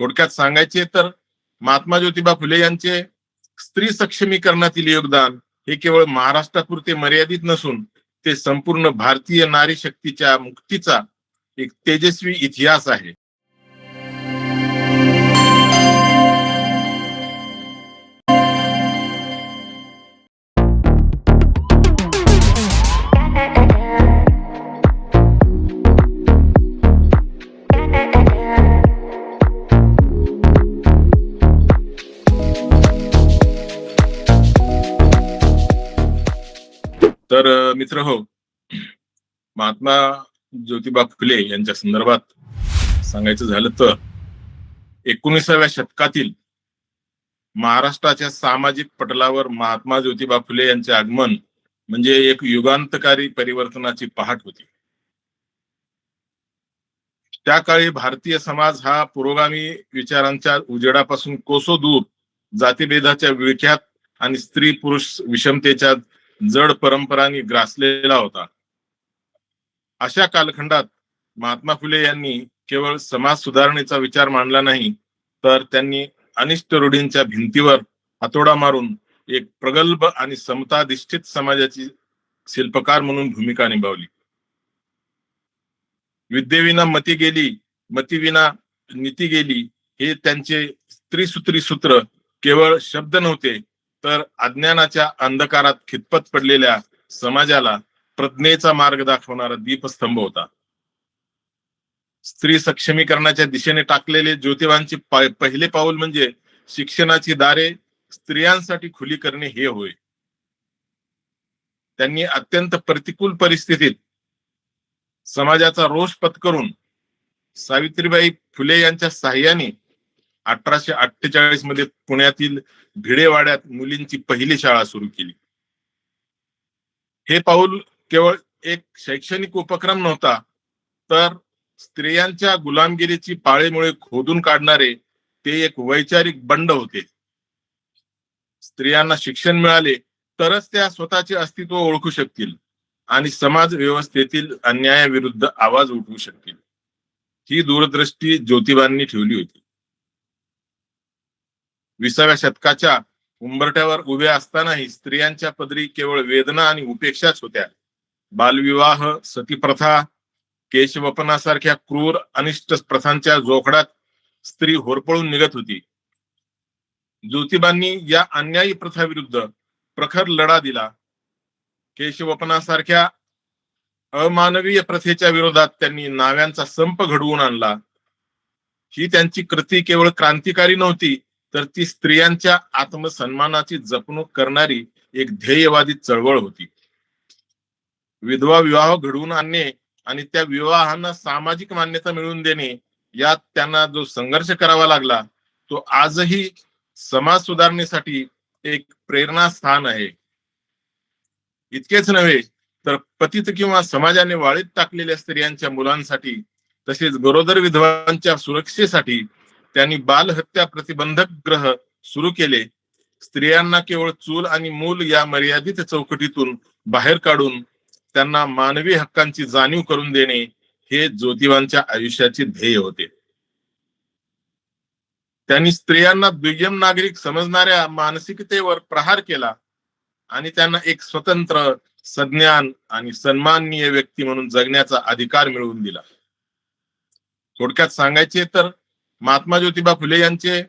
थोडक्यात सांगायचे तर महात्मा ज्योतिबा फुले यांचे स्त्री सक्षमीकरणातील योगदान हे केवळ महाराष्ट्रापुरते मर्यादित नसून ते संपूर्ण भारतीय नारी शक्तीच्या मुक्तीचा एक तेजस्वी इतिहास आहे. तर मित्र हो, महात्मा ज्योतिबा फुले यांच्या संदर्भात सांगायचं झालं तर 19व्या शतकातील महाराष्ट्राच्या सामाजिक पटलावर महात्मा ज्योतिबा फुले यांचे आगमन म्हणजे एक युगांतकारी परिवर्तनाची पहाट होती. त्या काळी भारतीय समाज हा पुरोगामी विचारांच्या उजेडापासून कोसो दूर जातीभेदाच्या विळख्यात आणि स्त्री पुरुष विषमतेच्या जड परंपरांनी ग्रासलेला होता. अशा कालखंडात महात्मा फुले यांनी केवळ समाज सुधारणेचा विचार मांडला नाही, तर त्यांनी अनिष्ट रूढींच्या भिंतीवर हातोडा मारून एक प्रगल्भ आणि समताधिष्ठित समाजाची शिल्पकार म्हणून भूमिका निभावली. विद्येविना मती गेली, मतीविना नीती गेली हे त्यांचे त्रिसूत्री सूत्र केवळ शब्द नव्हते, तर अज्ञानाच्या अंधकारात खितपत पडलेल्या समाजाला प्रज्ञेचा मार्ग दाखवणारा दीपस्तंभ होता. स्त्री सक्षमीकरणाच्या दिशेने टाकलेले ज्योतिबांचे पहिले पाऊल म्हणजे शिक्षणाची दारे स्त्रियांसाठी खुली करणे हे होय. त्यांनी अत्यंत प्रतिकूल परिस्थितीत समाजाचा रोष पत्करून सावित्रीबाई फुले यांच्या साह्याने 1848 मध्ये पुण्यातील भिडेवाड्यात मुलींची पहिली शाळा सुरू केली. हे पाऊल केवळ एक शैक्षणिक उपक्रम नव्हता, तर स्त्रियांच्या गुलामगिरीची पाळेमुळे खोदून काढणारे ते एक वैचारिक बंड होते. स्त्रियांना शिक्षण मिळाले तरच त्या स्वतःचे अस्तित्व ओळखू शकतील आणि समाज व्यवस्थेतील अन्यायाविरुद्ध आवाज उठवू शकतील. ही दूरदृष्टी ज्योतिबांनी ठेवली होती. 20व्या शतकाच्या उंबरठ्यावर उभ्या असतानाही स्त्रियांच्या पदरी केवळ वेदना आणि उपेक्षाच होत्या. बालविवाह, सतीप्रथा, केशवपनासारख्या क्रूर अनिष्ट प्रथांच्या जोखडात स्त्री होरपळून निघत होती. ज्योतिबांनी या अन्यायी प्रथाविरुद्ध प्रखर लढा दिला. केशवपनासारख्या अमानवीय प्रथेच्या विरोधात त्यांनी नाव्यांचा संप घडवून आणला. ही त्यांची कृती केवळ क्रांतिकारी नव्हती, तर ती स्त्रियांच्या आत्मसन्मानाची जपणूक करणारी एक ध्येयवादी चळवळ होती. विधवा विवाह घडवून आणणे आणि त्या विवाहांना सामाजिक मान्यता मिळवून देणे यात त्यांना जो संघर्ष करावा लागला तो आजही समाज सुधारणेसाठी एक प्रेरणास्थान आहे. इतकेच नव्हे तर पतित किंवा समाजाने वाळीत टाकलेल्या स्त्रियांच्या मुलांसाठी तसेच गरोदर विधवांच्या सुरक्षेसाठी त्यांनी बालहत्या प्रतिबंधक ग्रह सुरू केले. स्त्रियांना केवळ चूल आणि मूल या मर्यादित चौकटीतून बाहेर काढून त्यांना मानवी हक्कांची जाणीव करून देणे हे ज्योतिबांच्या आयुष्याचे ध्येय होते. त्यांनी स्त्रियांना दुय्यम नागरिक समजणाऱ्या मानसिकतेवर प्रहार केला आणि त्यांना एक स्वतंत्र, सज्ञान आणि सन्माननीय व्यक्ती म्हणून जगण्याचा अधिकार मिळवून दिला. थोडक्यात सांगायचे तर महात्मा ज्योतिबा फुले यांचे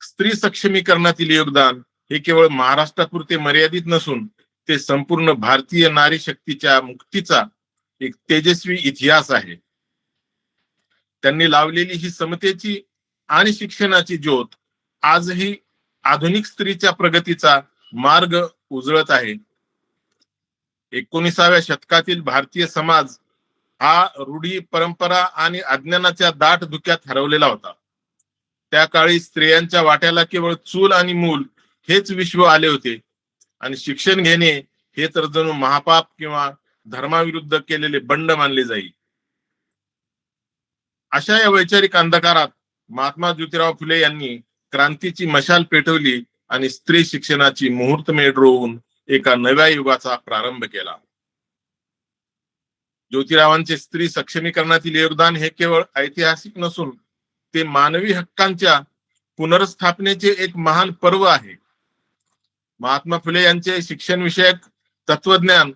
स्त्री सक्षमीकरणातील योगदान हे केवळ महाराष्ट्रापुरते मर्यादित नसून ते संपूर्ण भारतीय नारी शक्तीच्या मुक्तीचा एक तेजस्वी इतिहास आहे. त्यांनी लावलेली ही समतेची आणि शिक्षणाची ज्योत आजही आधुनिक स्त्रीच्या प्रगतीचा मार्ग उजळत आहे. 19व्या शतकातील भारतीय समाज हा रूढी, परंपरा आणि अज्ञानाच्या दाट धुक्यात हरवलेला होता. त्या काळी स्त्रियांच्या वाट्याला केवळ चूल आणि मूल हेच विश्व आले होते आणि शिक्षण घेणे हे तर जणू महापाप किंवा धर्माविरुद्ध केलेले बंड मानले जाई. अशा या वैचारिक अंधकारात महात्मा ज्योतिराव फुले यांनी क्रांतीची मशाल पेटवली आणि स्त्री शिक्षणाची मुहूर्तमेढ रोवून एका नव्या युगाचा प्रारंभ केला. ज्योतिरावांचे स्त्री सक्षमीकरणातील योगदान हे केवळ ऐतिहासिक नसून ते मानवी हक्कांच्या पुनर्स्थापनेचे एक महान पर्व आहे. महात्मा फुले यांचे शिक्षण विषयक तत्वज्ञान,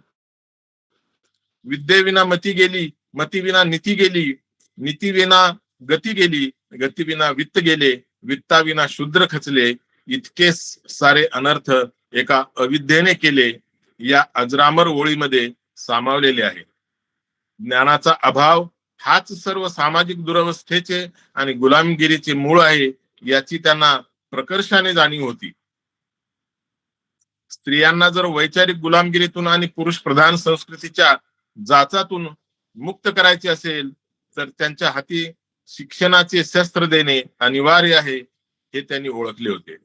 विद्येविना मती गेली, मतीविना नीती गेली, नीतीविना गती गेली, गतीविना वित्त गेले, वित्ताविना शूद्र खचले, इतके सारे अनर्थ एका अविद्येने केले, या अजरामर ओळीमध्ये सामावलेले आहे. ज्ञानाचा अभाव हाच सर्व सामाजिक दुरवस्थेचे आणि गुलामगिरीचे मूळ आहे, याची त्यांना प्रकर्षाने जाणीव होती. स्त्रियांना जर वैचारिक गुलामगिरीतून आणि पुरुष प्रधान संस्कृतीच्या जाचातून मुक्त करायचे असेल तर त्यांच्या हाती शिक्षणाचे शस्त्र देणे अनिवार्य आहे, हे त्यांनी ओळखले होते.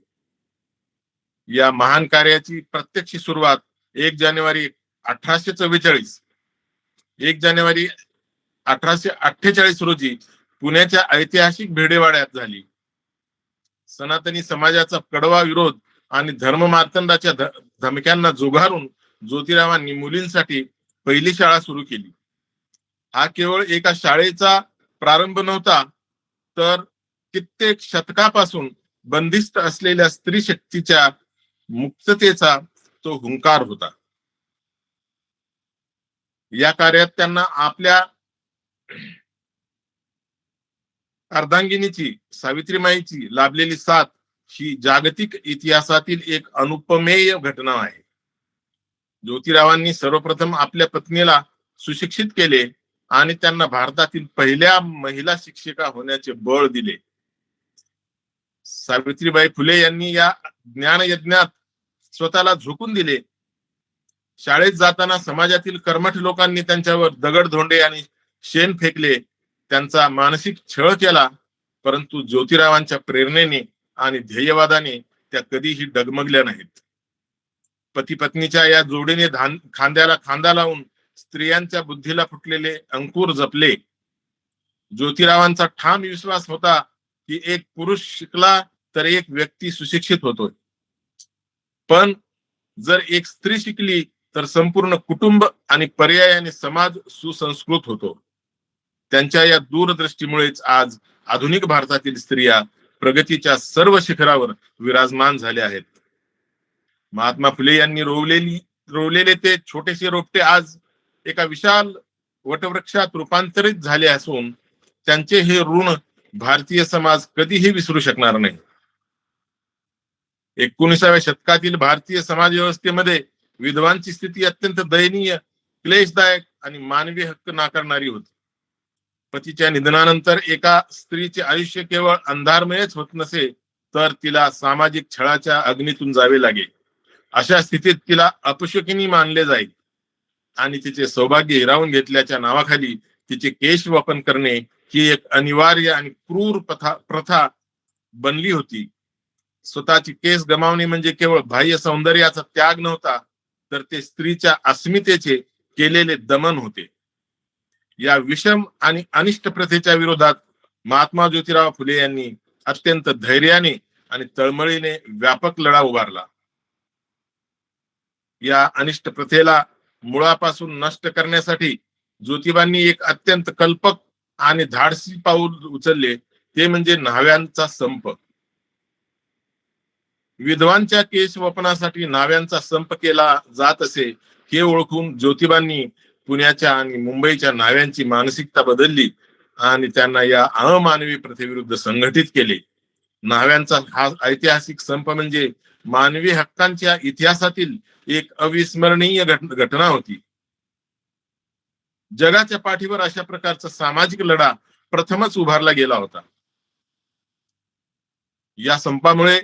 या महान कार्याची प्रत्यक्ष सुरुवात 1 जानेवारी 1844 1 जानेवारी 1848 रोजी पुण्याच्या ऐतिहासिक भेडेवाड्यात झाली. सनातनी समाजाचा कडवा विरोध आणि धर्ममार्तंडाच्या धमक्यांना झुगारून ज्योतिरावांनी मुलींसाठी पहिली शाळा सुरू केली. हा केवळ एका शाळेचा प्रारंभ नव्हता, तर कित्येक शतकापासून बंदिस्त असलेल्या स्त्री शक्तीच्या मुक्ततेचा तो हुंकार होता. या कार्यात त्यांना आपल्या अर्धांगिनीची, सावित्रीमाईची लाभलेली साथ ही जागतिक इतिहासातील एक अनुपमेय घटना आहे. ज्योतिरावांनी सर्वप्रथम आपल्या पत्नीला सुशिक्षित केले आणि त्यांना भारतातील पहिल्या महिला शिक्षिका होण्याचे बळ दिले. सावित्रीबाई फुले यांनी या ज्ञानयज्ञात स्वतःला झोकून दिले. शाळेत जाताना समाजातील कर्मठ लोकांनी त्यांच्यावर दगडधोंडे आणि शेण फेकले, त्यांचा मानसिक छळ केला, परंतु ज्योतिरावांच्या प्रेरणेने आणि ध्येयवादाने त्या कधीही डगमगल्या नाहीत. पती पत्नीच्या या जोडीने खांद्याला खांदा लावून स्त्रियांच्या बुद्धीला फुटलेले अंकुर जपले. ज्योतिरावांचा ठाम विश्वास होता की एक पुरुष शिकला तर एक व्यक्ती सुशिक्षित होतो, पण जर एक स्त्री शिकली तर संपूर्ण कुटुंब आणि पर्यायाने समाज सुसंस्कृत होतो. त्यांच्या या दूरदृष्टीमुळेच आज आधुनिक भारतातील स्त्रिया प्रगतीच्या सर्व शिखरावर विराजमान झाल्या आहेत. महात्मा फुले यांनी रोवलेले ते छोटेसे रोपटे आज एका विशाल वटवृक्षात रूपांतरित झाले असून त्यांचे हे ऋण भारतीय समाज कधीही विसरू शकणार नाही. 19व्या शतकातील भारतीय समाज व्यवस्थेमध्ये विधवांची स्थिती अत्यंत दयनीय, क्लेशदायक आणि मानवी हक्क नाकारणारी होती. पतीच्या निधनानंतर एका स्त्रीचे आयुष्य केवळ अंधारमयच होत नसे, तर तिला सामाजिक छळाच्या अग्नीतून जावे लागे. अशा स्थितीत तिला अपशकुनी मानले जाईल आणि तिचे सौभाग्य हिरावून घेतल्याच्या नावाखाली तिचे केश वपन करणे ही एक अनिवार्य आणि क्रूर प्रथा बनली होती. स्वतःची केस गमावणे म्हणजे केवळ बाह्य सौंदर्याचा त्याग नव्हता, तर ते स्त्रीच्या अस्मितेचे केलेले दमन होते. या विषम आणि अनिष्ट प्रथेच्या विरोधात महात्मा ज्योतिराव फुले यांनी अत्यंत धैर्याने आणि तळमळीने व्यापक लढा उभारला. या अनिष्ट प्रथेला मुळापासून नष्ट करण्यासाठी ज्योतिबांनी एक अत्यंत कल्पक आणि धाडसी पाऊल उचलले, ते म्हणजे न्हाव्यांचा संप. विधवांच्या केश वपनासाठी न्हाव्यांचा संप केला जात असे हे ओळखून ज्योतिबांनी पुण्याच्या आणि मुंबईच्या न्हाव्यांची मानसिकता बदलली आणि त्यांना या अमानवी प्रथेविरुद्ध संघटित केले. न्हाव्यांचा हा ऐतिहासिक संप म्हणजे मानवी हक्कांच्या इतिहासातील एक अविस्मरणीय घटना होती. जगाच्या पाठीवर अशा प्रकारचा सामाजिक लढा प्रथमच उभारला गेला होता. या संपामुळे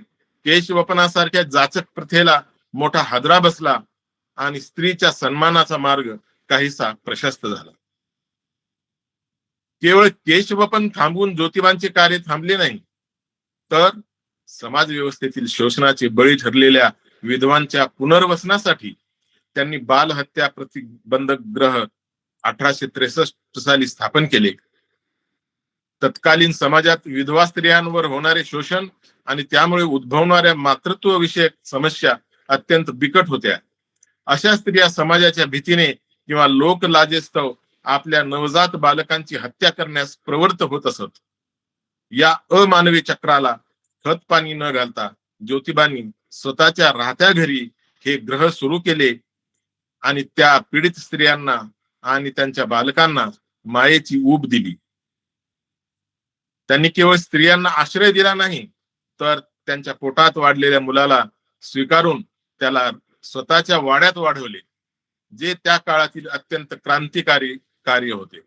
केशवपनासारख्या जाचक प्रथेला मोठा हादरा बसला आणि स्त्रीच्या सन्मानाचा मार्ग काहीसा प्रशस्त झाला. केवळ केशवपन थांबवून ज्योतिबांचे कार्य थांबले नाही, तर समाज व्यवस्थेतील शोषणाचे बळी ठरलेल्या विधवांच्या पुनर्वसनासाठी त्यांनी बालहत्या प्रतिबंधक गृह 1863 साली स्थापन केले. तत्कालीन समाजात विधवा स्त्रियांवर होणारे शोषण आणि त्यामुळे उद्भवणाऱ्या मातृत्व विषयक समस्या अत्यंत बिकट होत्या. अशा स्त्रिया समाजाच्या भीतीने किंवा लोकलाजेस्तव आपल्या नवजात बालकांची हत्या करण्यास प्रवृत्त होत असत. या अमानवी चक्राला खत पाणी न घालता ज्योतिबांनी स्वतःच्या राहत्या घरी हे ग्रह सुरू केले आणि त्या पीडित स्त्रियांना आणि त्यांच्या बालकांना मायेची ऊब दिली. त्यांनी केवळ स्त्रियांना आश्रय दिला नाही, तर त्यांच्या पोटात वाढलेल्या मुलाला स्वीकारून त्याला स्वतःच्या वाड्यात वाढवले, जे त्या काळातील अत्यंत क्रांतिकारी कार्य होते.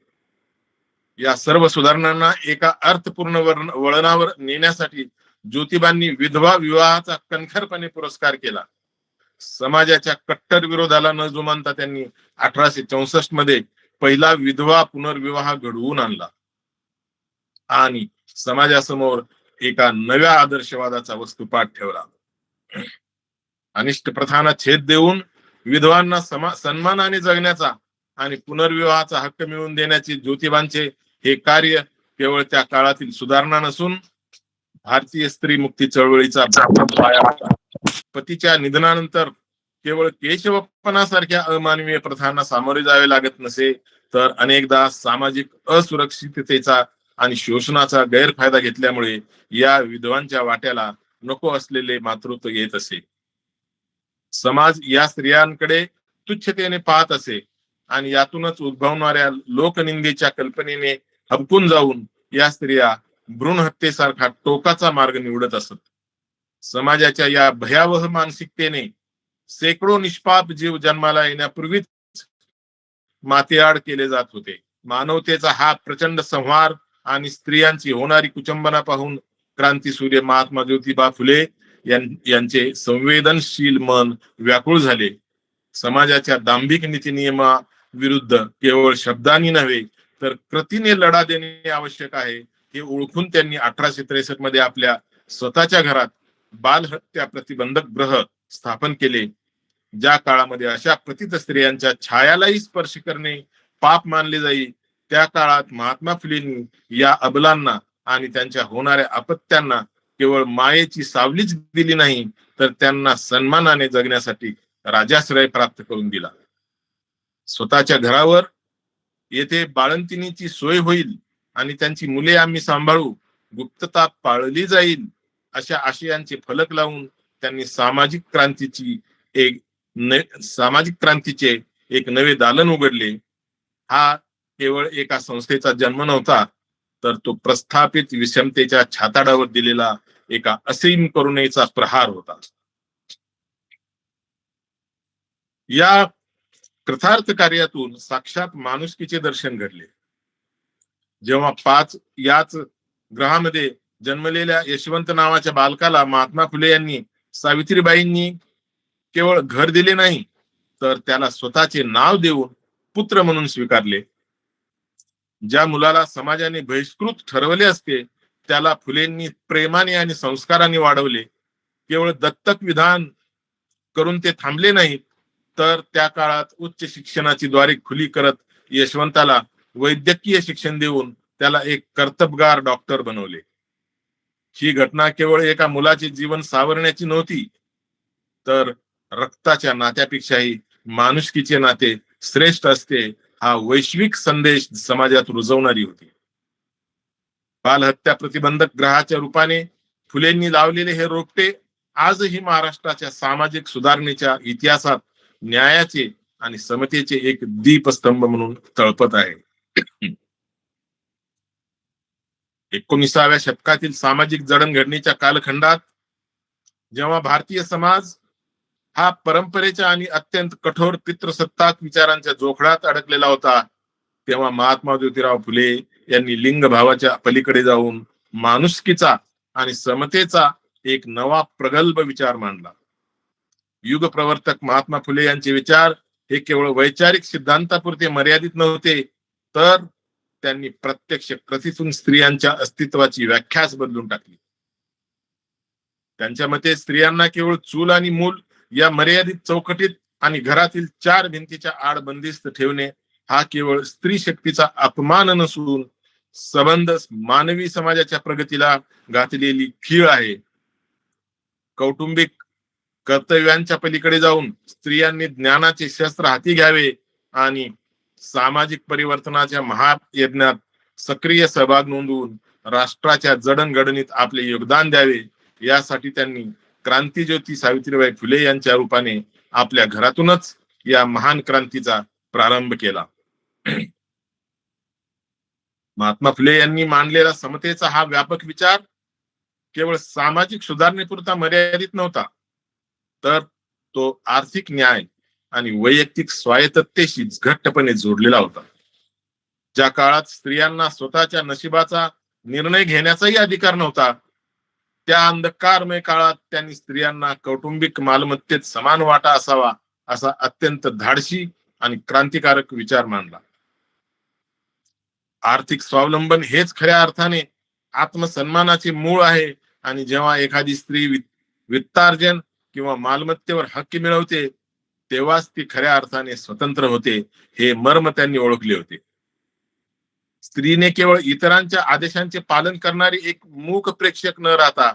या सर्व सुधारणांना एका अर्थपूर्ण वळणावर नेण्यासाठी ज्योतिबांनी विधवा विवाहाचा कणखरपणे पुरस्कार केला. समाजाच्या कट्टर विरोधाला न जुमानता त्यांनी 1864 मध्ये पहिला विधवा पुनर्विवाह घडवून आणला आणि समाजासमोर एका नव्या आदर्शवादाचा वस्तुपाठ ठेवला. अनिष्ट प्रथांना छेद देऊन विधवांना सन्मानाने जगण्याचा आणि पुनर्विवाहाचा हक्क मिळवून देण्याचे ज्योतिबांचे हे कार्य केवळ त्या काळातील सुधारणा नसून भारतीय स्त्री मुक्ती चळवळीचा पाया होता. पतीच्या निधनानंतर केवळ केशवपणासारख्या अमानवीय प्रथांना सामोरे जावे लागत नसे, तर अनेकदा सामाजिक असुरक्षिततेचा आणि शोषणाचा गैरफायदा घेतल्यामुळे या विधवांच्या वाट्याला नको असलेले मातृत्व येत असे. समाज या स्त्रियांकडे तुच्छतेने पाहत असे आणि यातूनच उद्भवणाऱ्या लोकनिंदेच्या कल्पनेने हबकून जाऊन या स्त्रिया भ्रूण हत्येसारखा टोकाचा मार्ग निवडत असत. समाजाच्या या भयावह मानसिकतेने शेकडो निष्पाप जीव जन्माला येण्यापूर्वीच मातेआड केले जात होते. मानवतेचा हा प्रचंड संहार आणि स्त्रियांची होणारी कुचंबना पाहून क्रांतीसूर्य महात्मा ज्योतिबा फुले यांचे संवेदनशील मन व्याकुळ झाले. समाजाच्या दांभिक नीतिनियमा विरुद्ध केवळ शब्दांनी नव्हे तर कृतीने लढा देणे आवश्यक आहे हे ओळखून त्यांनी 1863 मध्ये आपल्या स्वतःच्या घरात बालहत्या प्रतिबंधक ग्रह स्थापन केले. ज्या काळामध्ये अशा पतित स्त्रियांच्या छायालाही स्पर्श करणे पाप मानले जाईल, त्या काळात महात्मा फुलेंनी या अबलांना आणि त्यांच्या होणाऱ्या अपत्यांना केवळ मायेची सावलीच दिली नाही, तर त्यांना सन्मानाने जगण्यासाठी राजाश्रय प्राप्त करून दिला. स्वतःच्या घरावर येथे बाळंतिणीची सोय होईल आणि त्यांची मुले आम्ही सांभाळू, गुप्तता पाळली जाईल, अशा आशयांचे फलक लावून त्यांनी सामाजिक क्रांतीचे एक नवे दालन उघडले. हा केवळ एका संस्थेचा जन्म नव्हता, तर तो प्रस्थापित विषमतेच्या छाताडावर दिलेला एका असीम करुणेचा प्रहार होता. या कृतार्थ कार्यातून साक्षात माणुसकीचे दर्शन घडले. जेव्हा याच ग्रहामध्ये जन्मलेल्या यशवंत नावाच्या बालकाला महात्मा फुले यांनी सावित्रीबाईंनी केवळ घर दिले नाही, तर त्याला स्वतःचे नाव देऊन पुत्र म्हणून स्वीकारले. ज्या मुलाला समाजाने बहिष्कृत ठरवले असते, त्याला फुलेंनी प्रेमाने आणि संस्काराने वाढवले. केवळ दत्तक विधान करून ते थांबले नाहीत, तर त्या काळात उच्च शिक्षणाची द्वारे खुली करत यशवंताला वैद्यकीय शिक्षण देऊन त्याला एक कर्तबगार डॉक्टर बनवले. ही घटना केवळ एका मुलाचे जीवन सावरण्याची नव्हती, तर रक्ताच्या नात्यापेक्षाही माणुसकीचे नाते श्रेष्ठ असते हा वैश्विक संदेश समाजात रुजवणारी होती. बालहत्या प्रतिबंधक ग्रहाच्या रूपाने फुलेंनी लावलेले हे रोपटे आजही महाराष्ट्राच्या सामाजिक सुधारणेच्या इतिहासात न्यायाचे आणि समतेचे एक दीपस्तंभ म्हणून तळपत आहे. 19व्या शतकातील सामाजिक जडणघडणीच्या कालखंडात जेव्हा भारतीय समाज हा परंपरेच्या आणि अत्यंत कठोर पितृसत्ताक विचारांच्या जोखडात अडकलेला होता, तेव्हा महात्मा ज्योतिराव फुले यांनी लिंग भावाच्या पलीकडे जाऊन माणुसकीचा आणि समतेचा एक नवा प्रगल्भ विचार मांडला. युग प्रवर्तक महात्मा फुले यांचे विचार हे केवळ वैचारिक सिद्धांतापुरते मर्यादित नव्हते, तर त्यांनी प्रत्यक्ष कृतीतून स्त्रियांच्या अस्तित्वाची व्याख्याच बदलून टाकली. त्यांच्या मते स्त्रियांना केवळ चूल आणि मूल या मर्यादित चौकटीत आणि घरातील 4 भिंतीच्या आड बंदिस्त ठेवणे हा केवळ स्त्री शक्तीचा अपमान नसून संबंध मानवी समाजाच्या प्रगतीला घातलेली खीळ आहे. कौटुंबिक कर्तव्यांच्या पलीकडे जाऊन स्त्रियांनी ज्ञानाचे शस्त्र हाती घ्यावे आणि सामाजिक परिवर्तनाच्या महायज्ञात सक्रिय सहभाग नोंदवून राष्ट्राच्या जडणघडणीत आपले योगदान द्यावे, यासाठी त्यांनी क्रांतीज्योती सावित्रीबाई फुले यांच्या रूपाने आपल्या घरातूनच या महान क्रांतीचा प्रारंभ केला. महात्मा फुले यांनी मांडलेला समतेचा हा व्यापक विचार केवळ सामाजिक सुधारणेपुरता मर्यादित नव्हता, तर तो आर्थिक न्याय आणि वैयक्तिक स्वायत्ततेशी घट्टपणे जोडलेला होता. ज्या काळात स्त्रियांना स्वतःच्या नशिबाचा निर्णय घेण्याचाही अधिकार नव्हता, त्या अंधकारमय काळात त्यांनी स्त्रियांना कौटुंबिक मालमत्तेत समान वाटा असावा असा अत्यंत धाडसी आणि क्रांतिकारक विचार मांडला. आर्थिक स्वावलंबन हेच खऱ्या अर्थाने आत्मसन्मानाचे मूळ आहे, आणि जेव्हा एखादी स्त्री वित्तार्जन किंवा मालमत्तेवर हक्क मिळवते, तेव्हाच ती खऱ्या अर्थाने स्वतंत्र होते, हे मर्म त्यांनी ओळखले होते. स्त्रीने केवळ इतरांच्या आदेशांचे पालन करणारी एक मूक प्रेक्षक न राहता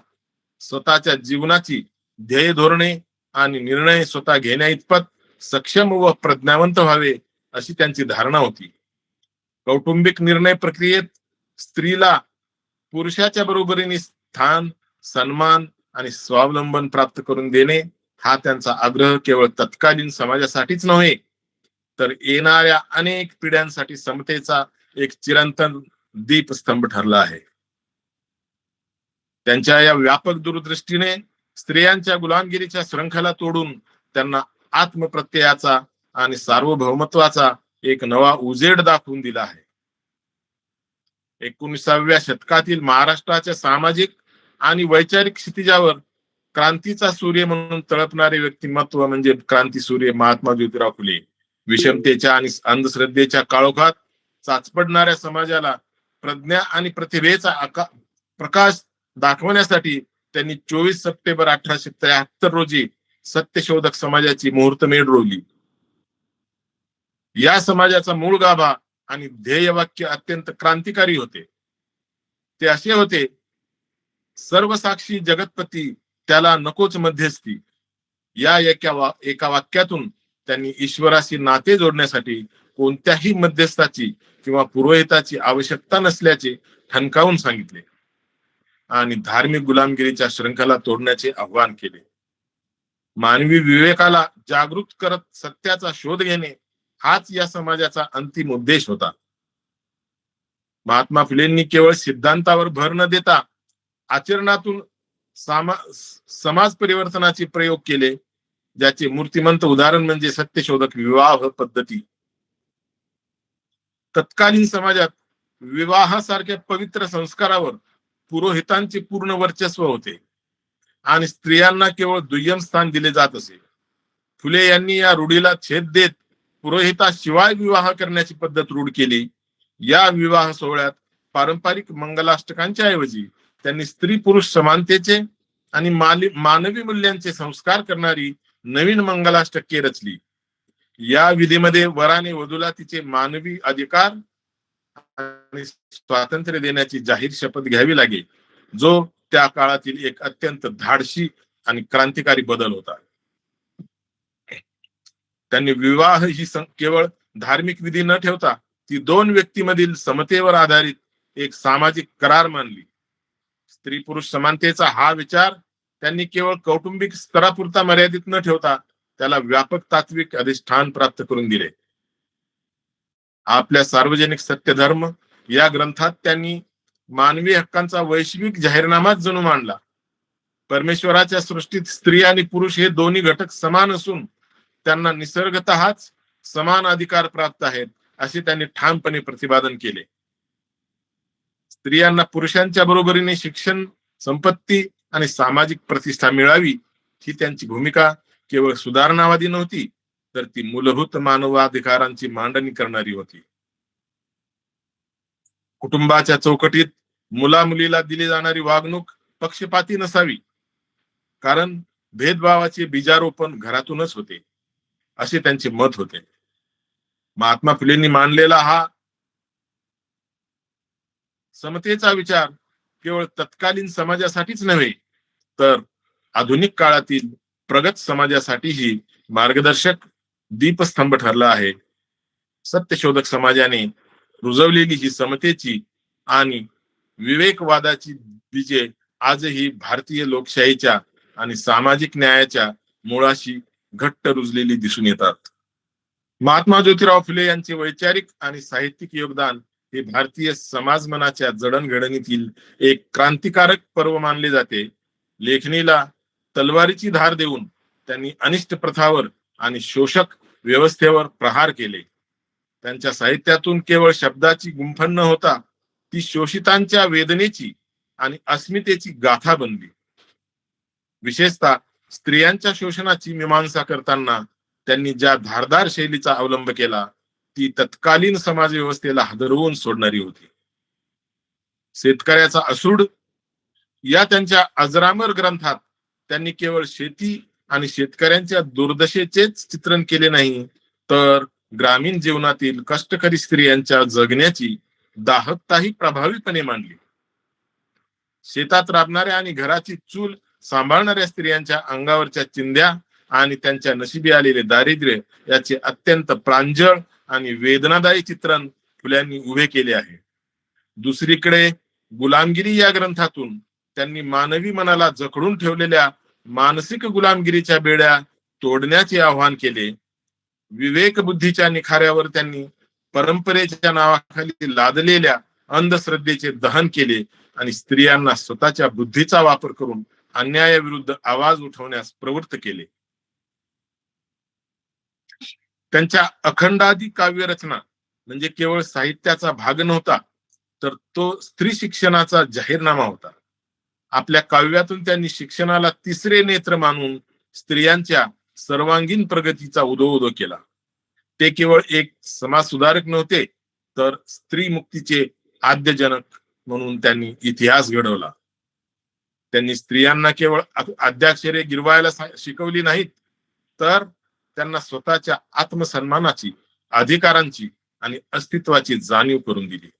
स्वतःच्या जीवनाची ध्येय धोरणे आणि निर्णय स्वतः घेण्या इतपत सक्षम व प्रज्ञावंत व्हावे, अशी त्यांची धारणा होती. कौटुंबिक निर्णय प्रक्रियेत स्त्रीला पुरुषाच्या बरोबरीने स्थान, सन्मान आणि स्वावलंबन प्राप्त करून देणे हा त्यांचा आग्रह केवळ तत्कालीन समाजासाठीच नव्हे, तर येणाऱ्या अनेक पिढ्यांसाठी समतेचा एक चिरंतन दीपस्तंभ ठरला आहे. त्यांच्या या व्यापक दूरदृष्टीने स्त्रियांच्या गुलामगिरीच्या शृंखला तोडून त्यांना आत्मप्रत्ययाचा आणि सार्वभौमत्वाचा एक नवा उजेड दाखवून दिला आहे. 19व्या शतकातील महाराष्ट्राच्या सामाजिक आणि वैचारिक क्षितिजावर क्रांतीचा सूर्य म्हणून तळपणारे व्यक्तिमत्व म्हणजे क्रांतीसूर्य महात्मा ज्योतिराव फुले. विषमतेच्या आणि अंधश्रद्धेच्या काळोखात चाचपडणाऱ्या समाजाला प्रज्ञा आणि प्रतिभेचा प्रकाश दाखवण्यासाठी त्यांनी 24 सप्टेंबर 1873 रोजी सत्यशोधक समाजाची मुहूर्तमेढ रोवली. या समाजाचा मूळ गाभा आणि ध्येयवाक्य अत्यंत क्रांतिकारी होते. ते असे होते: सर्वसाक्षी जगतपती, त्याला नकोच मध्यस्थी. या एका वाक्यातून त्यांनी ईश्वराशी नाते जोडण्यासाठी कोणत्याही मध्यस्थाची किंवा पुरोहिताची आवश्यकता नसल्याचे ठणकावून सांगितले आणि धार्मिक गुलामगिरीच्या शृंखला तोडण्याचे आव्हान केले. मानवी विवेकाला जागृत करत सत्याचा शोध घेणे हाच या समाजाचा अंतिम उद्देश होता. महात्मा फुलेंनी केवळ सिद्धांतावर भर न देता आचरणातून समाज परिवर्तनाचे प्रयोग केले, ज्याचे मूर्तिमंत उदाहरण म्हणजे सत्यशोधक विवाह पद्धती. तत्कालीन समाजात विवाहासारख्या पवित्र संस्कारावर पुरोहितांचे पूर्ण वर्चस्व होते आणि स्त्रियांना केवळ दुय्यम स्थान दिले जात असे. फुले यांनी या रूढीला छेद देत पुरोहिताशिवाय विवाह करण्याची पद्धत रूढ केली. या विवाह सोहळ्यात पारंपरिक मंगलाष्टकांच्या ऐवजी त्यांनी स्त्री पुरुष समानतेचे आणि मानवी मूल्यांचे संस्कार करणारी नवीन मंगलाष्टके रचली. या विधीमध्ये वराने वधूला तिचे मानवी अधिकार आणि स्वातंत्र्य देण्याची जाहीर शपथ घ्यावी लागे, जो त्या काळातील एक अत्यंत धाडसी आणि क्रांतिकारी बदल होता. त्यांनी विवाह ही केवळ धार्मिक विधी न ठेवता ती दोन व्यक्तीमधील समतेवर आधारित एक सामाजिक करार मानली. स्त्री पुरुष समानतेचा हा विचार त्यांनी केवळ कौटुंबिक स्तरापुरता मर्यादित न ठेवता त्याला व्यापक तात्विक अधिष्ठान प्राप्त करून दिले. आपल्या सार्वजनिक सत्यधर्म या ग्रंथात त्यांनी मानवी हक्कांचा वैश्विक जाहीरनामाच जणू मांडला. परमेश्वराच्या सृष्टीत स्त्री आणि पुरुष हे दोन्ही घटक समान असून त्यांना निसर्गतःच समान अधिकार प्राप्त आहेत, असे त्यांनी ठामपणे प्रतिपादन केले. स्त्रियांना पुरुषांच्या बरोबरीने शिक्षण, संपत्ती आणि सामाजिक प्रतिष्ठा मिळावी ही त्यांची भूमिका केवळ सुधारणावादी नव्हती, तर ती मूलभूत मानवाधिकारांची मांडणी करणारी होती. कुटुंबाच्या चौकटीत मुला मुलीला दिली जाणारी वागणूक पक्षपाती नसावी, कारण भेदभावाचे बीजारोपण घरातूनच होते, असे त्यांचे मत होते. महात्मा फुलेंनी मांडलेला हा समतेचा विचार केवळ तत्कालीन समाजासाठीच नव्हे, तर आधुनिक काळातील प्रगत समाजासाठीही मार्गदर्शक दीपस्तंभ ठरला आहे. सत्यशोधक समाजाने रुजवलेली ही समतेची आणि विवेकवादाची बीजे आजही भारतीय लोकशाहीच्या आणि सामाजिक न्यायाच्या मुळाशी घट्ट रुजलेली दिसून येतात. महात्मा ज्योतिराव फुले यांचे वैचारिक आणि साहित्यिक योगदान हे भारतीय समाज मनाच्या जडणघडणीतील एक क्रांतिकारक पर्व मानले जाते. लेखणीला तलवारीची धार देऊन त्यांनी अनिष्ट प्रथावर आणि शोषक व्यवस्थेवर प्रहार केले. त्यांच्या साहित्यातून केवळ शब्दाची गुंफण न होता ती शोषितांच्या वेदनेची आणि अस्मितेची गाथा बनली. विशेषतः स्त्रियांच्या शोषणाची मीमांसा करताना त्यांनी ज्या धारदार शैलीचा अवलंब केला ती तत्कालीन समाज व्यवस्थेला हादरवून सोडणारी होती. शेतकऱ्याचा असूड या त्यांच्या अजरामर ग्रंथात त्यांनी केवळ शेती आणि शेतकऱ्यांच्या दुर्दशेचेच चित्रण केले नाही, तर ग्रामीण जीवनातील कष्टकरी स्त्रियांच्या जगण्याची दाहकताही प्रभावीपणे मांडली. शेतात राबणाऱ्या आणि घराची चूल सांभाळणाऱ्या स्त्रियांच्या अंगावरच्या चिंध्या आणि त्यांच्या नशिबी आलेले दारिद्र्य याचे अत्यंत प्रांजळ आणि वेदनादायी चित्रण फुल्यांनी उभे केले आहे. दुसरीकडे गुलामगिरी या ग्रंथातून त्यांनी मानवी मनाला जखडून ठेवलेल्या मानसिक गुलामगिरीच्या बेड्या तोडण्याचे आवाहन केले. विवेक बुद्धीच्या निखाऱ्यावर त्यांनी परंपरेच्या नावाखाली लादलेल्या अंधश्रद्धेचे दहन केले आणि स्त्रियांना स्वतःच्या बुद्धीचा वापर करून अन्यायाविरुद्ध आवाज उठवण्यास प्रवृत्त केले. त्यांच्या अखंडादी काव्य रचना म्हणजे केवळ साहित्याचा भाग नव्हता, तर तो स्त्री शिक्षणाचा जाहीरनामा होता. आपल्या काव्यातून त्यांनी शिक्षणाला तिसरे नेत्र मानून स्त्रियांच्या सर्वांगीण प्रगतीचा उदो केला. ते केवळ एक समाज सुधारक नव्हते, तर स्त्री मुक्तीचे आद्यजनक म्हणून त्यांनी इतिहास घडवला. त्यांनी स्त्रियांना केवळ आद्याक्षरे गिरवायला शिकवली नाहीत, तर त्यांना स्वतःच्या आत्मसन्मानाची, अधिकारांची आणि अस्तित्वाची जाणीव करून दिली.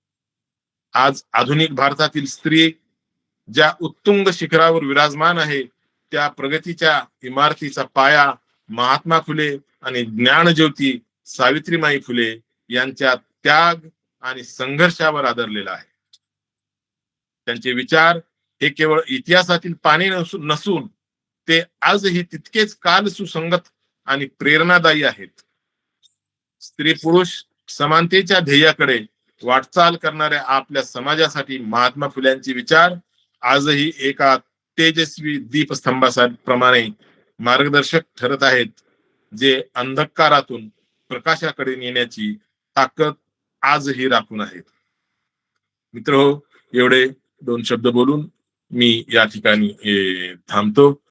आज आधुनिक भारतातील स्त्री ज्या उत्तुंग शिखरावर विराजमान आहे, त्या प्रगतीच्या इमारतीचा पाया महात्मा फुले आणि ज्ञानज्योती सावित्रीमाई फुले यांच्या त्याग आणि संघर्षावर आधारलेला आहे. त्यांचे विचार हे केवळ इतिहासातील पाने नसून ते आजही तितकेच काल सुसंगत आणि प्रेरणादायी आहेत. स्त्री पुरुष समानतेच्या ध्येयाकडे वाटचाल करणाऱ्या आपल्या समाजासाठी महात्मा फुल्यांचे विचार आजही एका तेजस्वी दीपस्तंभाप्रमाणे मार्गदर्शक ठरत आहेत, जे अंधकारातून प्रकाशाकडे नेण्याची ताकद आजही राखून आहेत. मित्रहो, एवढे 2 शब्द बोलून मी या ठिकाणी थांबतो.